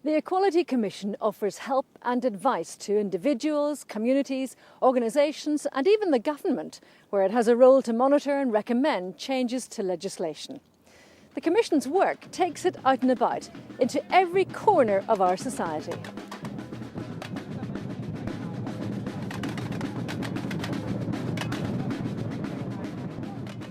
The Equality Commission offers help and advice to individuals, communities, organisations and even the government, where it has a role to monitor and recommend changes to legislation. The Commission's work takes it out and about into every corner of our society.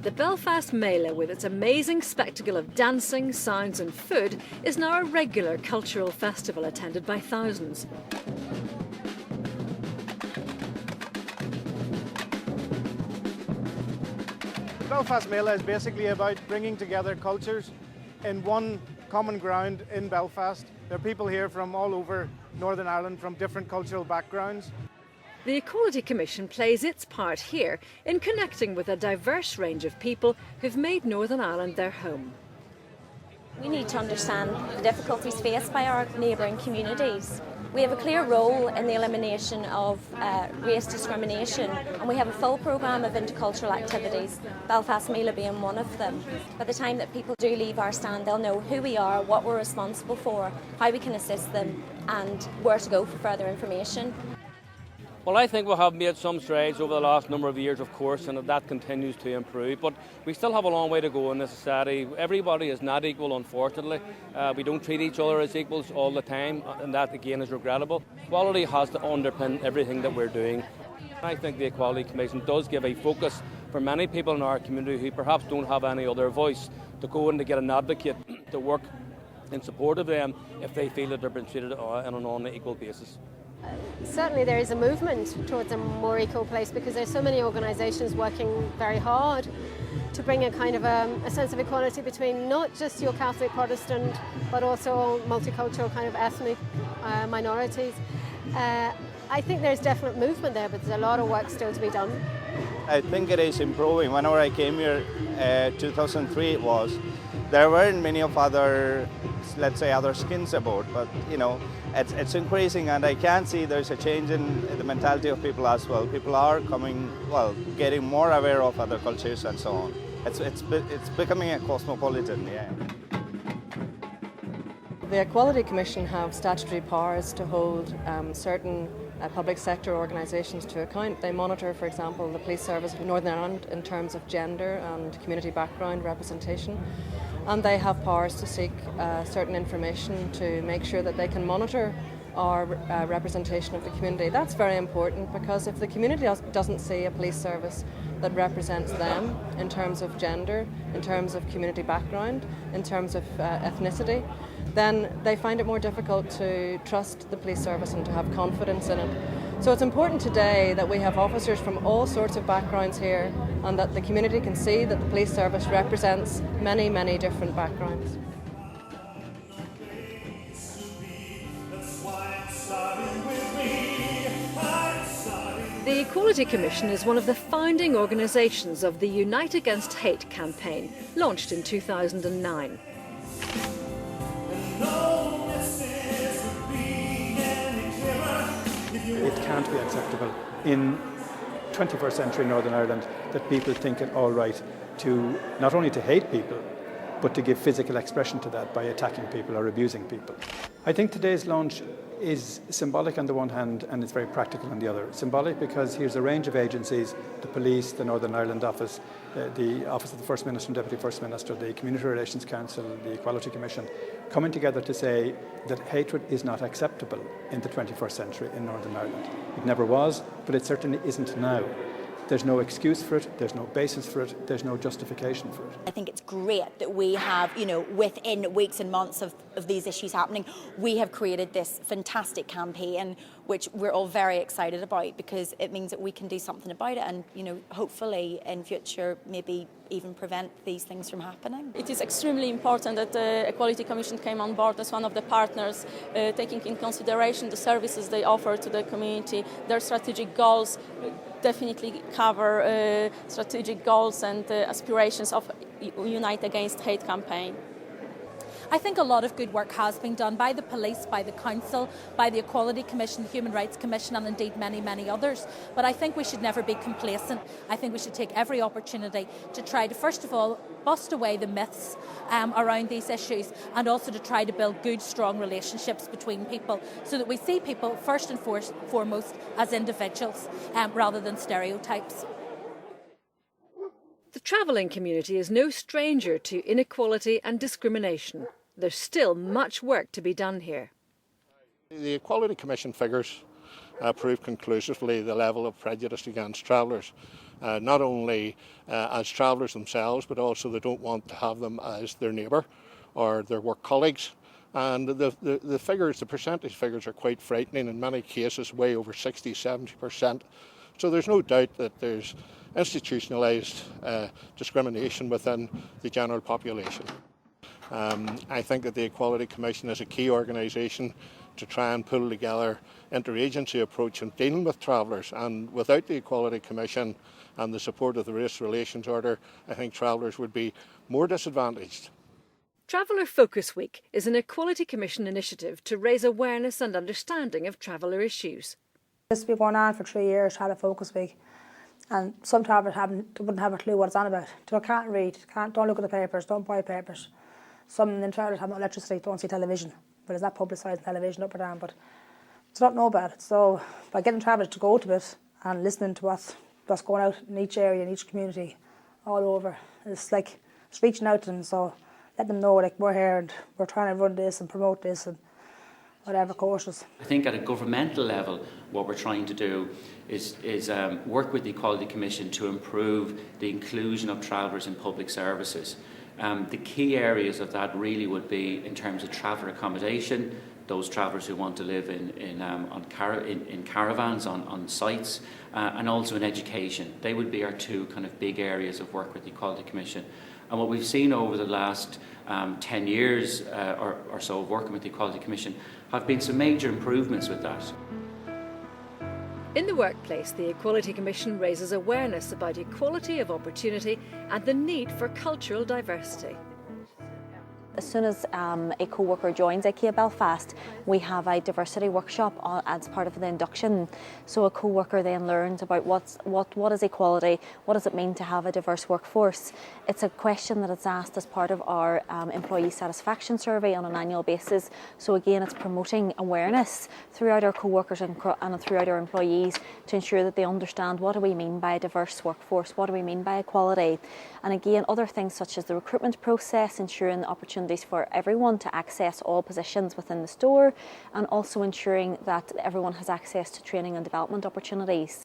The Belfast Mela, with its amazing spectacle of dancing, sounds and food, is now a regular cultural festival attended by thousands. The Belfast Mela is basically about bringing together cultures in one common ground in Belfast. There are people here from all over Northern Ireland from different cultural backgrounds. The Equality Commission plays its part here in connecting with a diverse range of people who've made Northern Ireland their home. We need to understand the difficulties faced by our neighbouring communities. We have a clear role in the elimination of race discrimination, and we have a full programme of intercultural activities, Belfast Mela being one of them. By the time that people do leave our stand, they'll know who we are, what we're responsible for, how we can assist them and where to go for further information. Well, I think we have made some strides over the last number of years, of course, and that continues to improve. But we still have a long way to go in this society. Everybody is not equal, unfortunately. We don't treat each other as equals all the time, and that, again, is regrettable. Equality has to underpin everything that we're doing. I think the Equality Commission does give a focus for many people in our community who perhaps don't have any other voice to go and to get an advocate to work in support of them if they feel that they're being treated on an unequal basis. Certainly there is a movement towards a more equal place because there's so many organisations working very hard to bring a kind of a sense of equality between not just your Catholic Protestant but also multicultural kind of ethnic minorities. I think there's definite movement there, but there's a lot of work still to be done. I think it is improving. Whenever I came here, 2003 it was, there weren't many of other, let's say, other skins about, but you know, it's increasing, and I can see there's a change in the mentality of people as well. People are getting more aware of other cultures and so on. It's becoming a cosmopolitan, yeah. The Equality Commission have statutory powers to hold certain public sector organisations to account. They monitor, for example, the Police Service of Northern Ireland in terms of gender and community background representation. And they have powers to seek certain information to make sure that they can monitor our representation of the community. That's very important because if the community doesn't see a police service that represents them in terms of gender, in terms of community background, in terms of ethnicity, then they find it more difficult to trust the police service and to have confidence in it. So it's important today that we have officers from all sorts of backgrounds here and that the community can see that the police service represents many, many different backgrounds. The Equality Commission is one of the founding organisations of the Unite Against Hate campaign, launched in 2009. It can't be acceptable in 21st century Northern Ireland that people think it all right to not only to hate people, but to give physical expression to that by attacking people or abusing people. I think today's launch is symbolic on the one hand and it's very practical on the other. Symbolic because here's a range of agencies, the police, the Northern Ireland Office, the Office of the First Minister and Deputy First Minister, the Community Relations Council, the Equality Commission, coming together to say that hatred is not acceptable in the 21st century in Northern Ireland. It never was, but it certainly isn't now. There's no excuse for it, there's no basis for it, there's no justification for it. I think it's great that we have, within weeks and months of these issues happening, we have created this fantastic campaign which we're all very excited about because it means that we can do something about it and, hopefully in future maybe even prevent these things from happening. It is extremely important that the Equality Commission came on board as one of the partners, taking in consideration the services they offer to the community, their strategic goals, definitely cover strategic goals and aspirations of Unite Against Hate campaign. I think a lot of good work has been done by the police, by the council, by the Equality Commission, the Human Rights Commission, and indeed many, many others. But I think we should never be complacent. I think we should take every opportunity to try to, first of all, bust away the myths around these issues, and also to try to build good, strong relationships between people so that we see people first and foremost as individuals rather than stereotypes. The travelling community is no stranger to inequality and discrimination. There's still much work to be done here. The Equality Commission figures prove conclusively the level of prejudice against travellers, not only as travellers themselves, but also they don't want to have them as their neighbour or their work colleagues. And the figures, the percentage figures, are quite frightening, in many cases way over 60-70%. So there's no doubt that there's institutionalised discrimination within the general population. I think that the Equality Commission is a key organisation to try and pull together interagency approach in dealing with travellers, and without the Equality Commission and the support of the Race Relations Order, I think travellers would be more disadvantaged. Traveller Focus Week is an Equality Commission initiative to raise awareness and understanding of traveller issues. This has been going on for 3 years, Traveller Focus Week, and some travellers wouldn't have a clue what it's on about. They can't read, don't look at the papers, don't buy papers. Some travellers have no electricity, don't see television, but it's not publicised on television up or down, but they don't know about it. So by getting travellers to go to it and listening to what's going out in each area, in each community, all over, it's reaching out to them, so let them know we're here and we're trying to run this and promote this and whatever courses. I think at a governmental level, what we're trying to do is work with the Equality Commission to improve the inclusion of travellers in public services. The key areas of that really would be in terms of traveller accommodation, those travellers who want to live in caravans on sites, and also in education. They would be our two kind of big areas of work with the Equality Commission. And what we've seen over the last 10 years or so of working with the Equality Commission have been some major improvements with that. In the workplace, the Equality Commission raises awareness about equality of opportunity and the need for cultural diversity. As soon as a co-worker joins IKEA Belfast, we have a diversity workshop as part of the induction. So a co-worker then learns about what is equality, what does it mean to have a diverse workforce. It's a question that is asked as part of our employee satisfaction survey on an annual basis. So again, it's promoting awareness throughout our co-workers and throughout our employees to ensure that they understand what do we mean by a diverse workforce, what do we mean by equality. And again, other things such as the recruitment process, ensuring the opportunities for everyone to access all positions within the store, and also ensuring that everyone has access to training and development opportunities.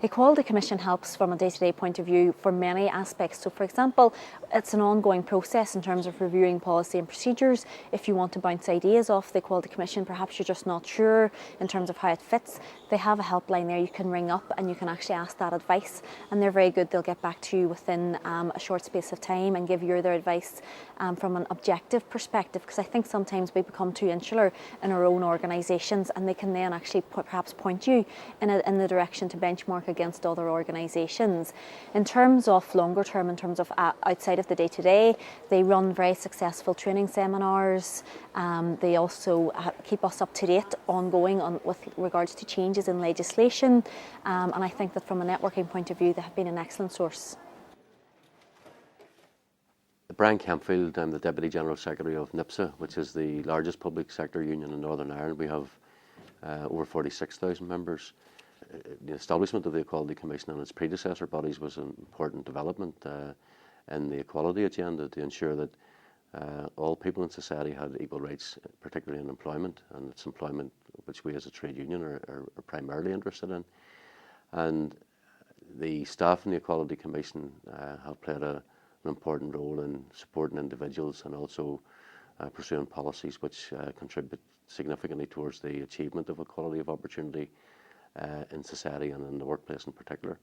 Equality Commission helps from a day-to-day point of view for many aspects. So for example, it's an ongoing process in terms of reviewing policy and procedures. If you want to bounce ideas off the Equality Commission, perhaps you're just not sure in terms of how it fits, they have a helpline there you can ring up and you can actually ask that advice, and they're very good. They'll get back to you within a short space of time and give you their advice from an objective perspective, because I think sometimes we become too insular in our own organisations, and they can then actually perhaps point you in the direction to benchmark against other organisations. In terms of longer term, in terms of outside of the day-to-day, they run very successful training seminars. They also keep us up to date ongoing with regards to changes in legislation, and I think that from a networking point of view they have been an excellent source. Brian Kempfield, I'm the Deputy General Secretary of NIPSA, which is the largest public sector union in Northern Ireland. We have over 46,000 members. The establishment of the Equality Commission and its predecessor bodies was an important development in the equality agenda to ensure that all people in society had equal rights, particularly in employment, and it's employment which we as a trade union are primarily interested in. And the staff in the Equality Commission have played an important role in supporting individuals and also pursuing policies which contribute significantly towards the achievement of equality of opportunity in society and in the workplace in particular.